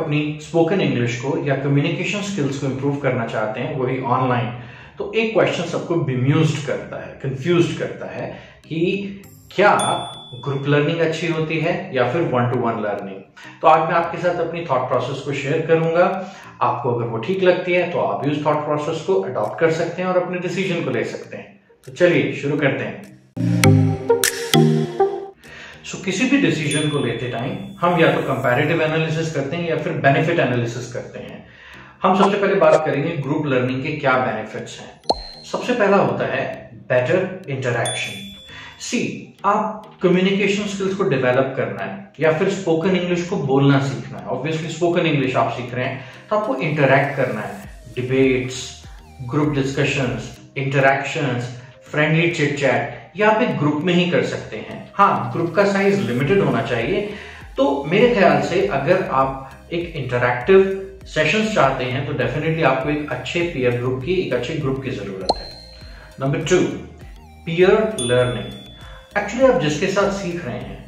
अपनी spoken English को या कम्युनिकेशन स्किल्स को इंप्रूव करना चाहते हैं, वही ऑनलाइन, तो एक क्वेश्चन सबको बेम्यूज्ड करता है, कंफ्यूज्ड करता है कि क्या ग्रुप लर्निंग अच्छी होती है या फिर वन टू वन लर्निंग। तो आज मैं आपके साथ अपनी थॉट प्रोसेस को शेयर करूंगा। आपको अगर वो ठीक लगती है तो आप भी उस थॉट प्रोसेस को अडॉप्ट कर सकते हैं और अपने डिसीजन को ले सकते हैं। तो चलिए शुरू करते हैं। किसी भी डिसीजन को लेते टाइम हम या तो कंपैरेटिव एनालिसिस करते हैं या फिर बेनिफिट एनालिसिस करते हैं। हम सबसे पहले बात करेंगे ग्रुप लर्निंग के क्या बेनिफिट्स हैं। सबसे पहला होता है बेटर इंटरैक्शन। आप कम्युनिकेशन स्किल्स को डेवलप करना है या फिर स्पोकन इंग्लिश को बोलना सीखना है। ऑब्वियसली स्पोकन इंग्लिश आप सीख रहे हैं तो आपको इंटरैक्ट करना है, debates, group discussions, interactions, friendly chit chat, या आप एक ग्रुप में ही कर सकते हैं। हाँ, ग्रुप का साइज लिमिटेड होना चाहिए। तो मेरे ख्याल से अगर आप एक इंटरैक्टिव सेशंस चाहते हैं तो डेफिनेटली आपको एक अच्छे पीयर ग्रुप की, एक अच्छे ग्रुप की जरूरत है। Number 2, peer learning. एक्चुअली आप जिसके साथ सीख रहे हैं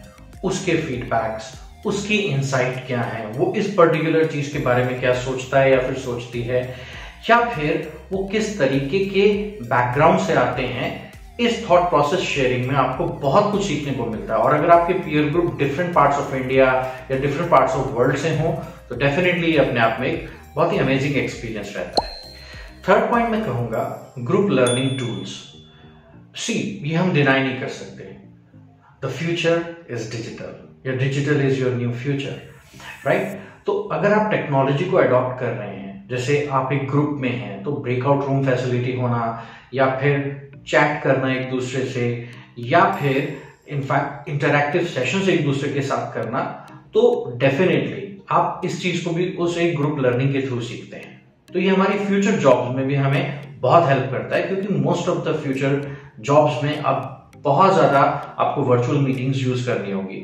उसके फीडबैक्स, उसकी इनसाइट क्या है, वो इस पर्टिकुलर चीज के बारे में क्या सोचता है या फिर सोचती है, या फिर वो किस तरीके के बैकग्राउंड से आते हैं, इस थॉट प्रोसेस शेयरिंग में आपको बहुत कुछ सीखने को मिलता है। और अगर आपके peer group different parts of India या डिफरेंट पार्ट्स ऑफ वर्ल्ड से हो तो डेफिनेटली ये अपने आप में एक बहुत ही अमेजिंग एक्सपीरियंस रहता है। थर्ड पॉइंट मैं कहूंगा ग्रुप लर्निंग टूल्स। ये हम डिनाई नहीं कर सकते, द फ्यूचर इज डिजिटल या digital is your new future, right. तो अगर आप टेक्नोलॉजी को अडॉप्ट कर रहे हैं, जैसे आप एक ग्रुप में हैं तो ब्रेकआउट रूम फैसिलिटी होना, या फिर चैट करना एक दूसरे से, या फिर इनफैक्ट इंटरैक्टिव सेशंस एक दूसरे के साथ करना, तो डेफिनेटली आप इस चीज को भी उस एक ग्रुप लर्निंग के थ्रू सीखते हैं। तो ये हमारी फ्यूचर जॉब्स में भी हमें बहुत हेल्प करता है, क्योंकि most of the future jobs में अब बहुत ज्यादा आपको वर्चुअल मीटिंग्स यूज करनी होगी।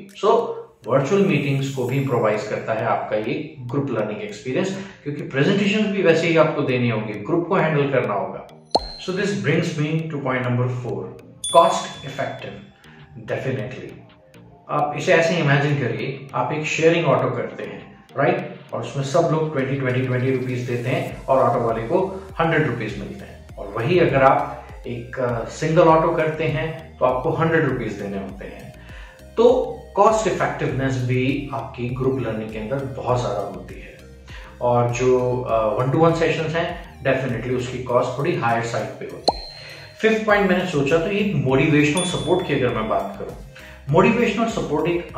वर्चुअल मीटिंग्स को भी प्रोवाइड करता है आपका ये ग्रुप लर्निंग एक्सपीरियंस, क्योंकि प्रेजेंटेशंस भी वैसे ही आपको देनी होगी, ग्रुप को हैंडल करना होगा। So this brings me to point number 4, cost effective। Definitely आप इसे ऐसे इमेजिन करिए, आप एक शेयरिंग ऑटो करते हैं, राइट, और उसमें सब लोग 20 रुपीज देते हैं और ऑटो वाले को 100 रुपीज मिलते हैं। और वही अगर आप एक सिंगल ऑटो करते हैं तो आपको 100 रुपीज देने होते हैं। तो कॉस्ट इफेक्टिवनेस भी आपकी ग्रुप लर्निंग के अंदर बहुत ज्यादा होती है। और जो 1-to-1 सेशंस हैं डेफिनेटली उसकी कॉस्ट थोड़ी हायर साइड पे होती है। फिफ्थ पॉइंट मैंने सोचा तो ये मोटिवेशनल सपोर्ट की अगर मैं बात करूं, मोटिवेशनल सपोर्ट एक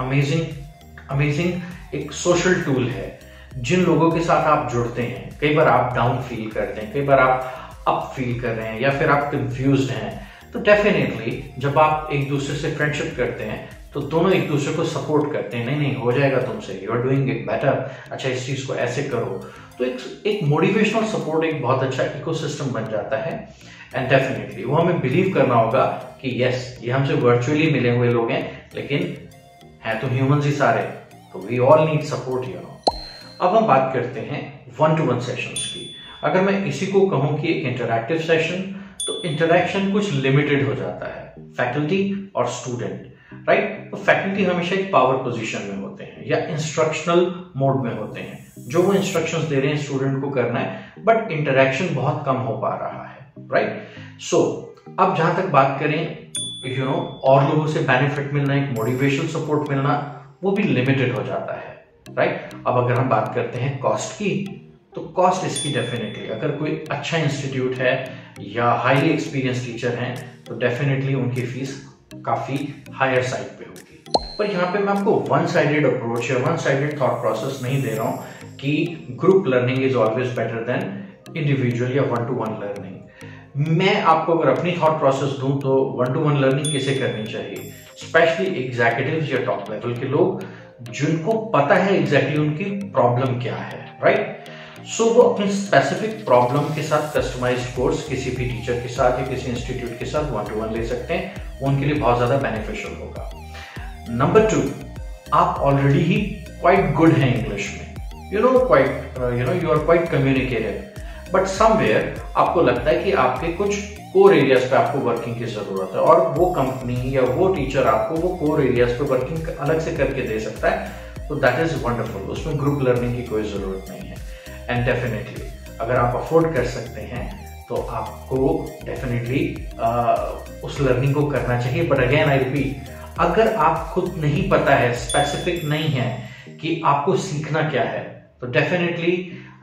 अमेजिंग एक सोशल टूल है। जिन लोगों के साथ आप जुड़ते हैं, कई बार आप डाउन फील करते हैं, कई बार आप अप फील कर रहे हैं, या फिर आप कंफ्यूज्ड हैं, तो डेफिनेटली जब आप एक दूसरे से फ्रेंडशिप करते हैं तो दोनों एक दूसरे को सपोर्ट करते हैं, नहीं हो जाएगा तुमसे, you are doing it better, अच्छा इस चीज को ऐसे करो। तो एक मोटिवेशनल सपोर्ट एक बहुत अच्छा इकोसिस्टम बन जाता है। एंड डेफिनेटली वो हमें बिलीव करना होगा कि यस, ये हमसे वर्चुअली मिले हुए लोग हैं, लेकिन हैं तो ह्यूमंस ही सारे, तो we all need support, you know. अब हम बात करते हैं 1-to-1 सेशंस की। अगर मैं इसी को कहूं कि एक इंटरैक्टिव सेशन, तो इंटरैक्शन कुछ लिमिटेड हो जाता है, फैकल्टी और स्टूडेंट, राइट। तो फैकल्टी हमेशा एक पावर पोजीशन में होते हैं या इंस्ट्रक्शनल मोड में होते हैं, जो वो इंस्ट्रक्शंस दे रहे हैं स्टूडेंट को करना है, बट इंटरैक्शन बहुत कम हो पा रहा है, राइट। अब जहां तक बात करें और लोगों से बेनिफिट मिलना, एक मोटिवेशनल सपोर्ट मिलना, वो भी लिमिटेड हो जाता है, राइट। अब अगर हम बात करते हैं कॉस्ट की, तो कॉस्ट इसकी डेफिनेटली अगर कोई अच्छा इंस्टीट्यूट है या हाईली एक्सपीरियंस टीचर हैं तो डेफिनेटली उनकी फीस काफी हायर साइड पे होगी। पर यहाँ पे मैं आपको वन साइडेड अप्रोच या वन साइडेड थॉट प्रोसेस नहीं दे रहा हूँ कि group learning is always better than individual या 1-to-1 लर्निंग। मैं आपको अगर अपनी थॉट प्रोसेस दूं तो 1-to-1 लर्निंग किसे करनी चाहिए, स्पेशली एग्जीक्यूटिव्स या टॉप लेवल के लोग जिनको पता है एग्जैक्टली उनकी प्रॉब्लम क्या है, राइट। वो अपनी स्पेसिफिक प्रॉब्लम के साथ कस्टमाइज्ड कोर्स किसी भी टीचर के साथ या किसी इंस्टीट्यूट के साथ 1-to-1 ले सकते हैं, वो उनके लिए बहुत ज्यादा बेनिफिशियल होगा। नंबर 2, आप ऑलरेडी ही क्वाइट गुड हैं इंग्लिश में, you are quite communicative, but somewhere आपको लगता है कि आपके कुछ कोर एरियाज पे आपको वर्किंग की जरूरत है, और वो कंपनी या वो टीचर आपको वो कोर एरियाज पे वर्किंग अलग से करके दे सकता है, तो दैट इज वंडरफुल, उसमें ग्रुप लर्निंग की कोई जरूरत नहीं है। एंड डेफिनेटली अगर आप अफोर्ड कर सकते हैं तो आपको डेफिनेटली उस लर्निंग को करना चाहिए। बट अगेन आई रिपीट, अगर आप खुद नहीं पता है, स्पेसिफिक नहीं है कि आपको सीखना क्या है, तो डेफिनेटली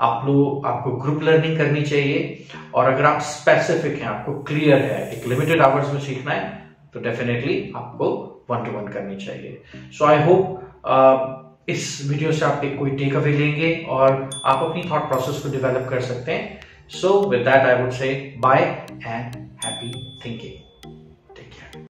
आपको ग्रुप लर्निंग करनी चाहिए। और अगर आप स्पेसिफिक हैं, आपको क्लियर है एक लिमिटेड आवर्स में सीखना है, तो डेफिनेटली आपको 1-to-1 करनी चाहिए। सो आई होप इस वीडियो से आप एक कोई टेक अवे लेंगे और आप अपनी थॉट प्रोसेस को डेवलप कर सकते हैं। So with that I would say bye and happy thinking.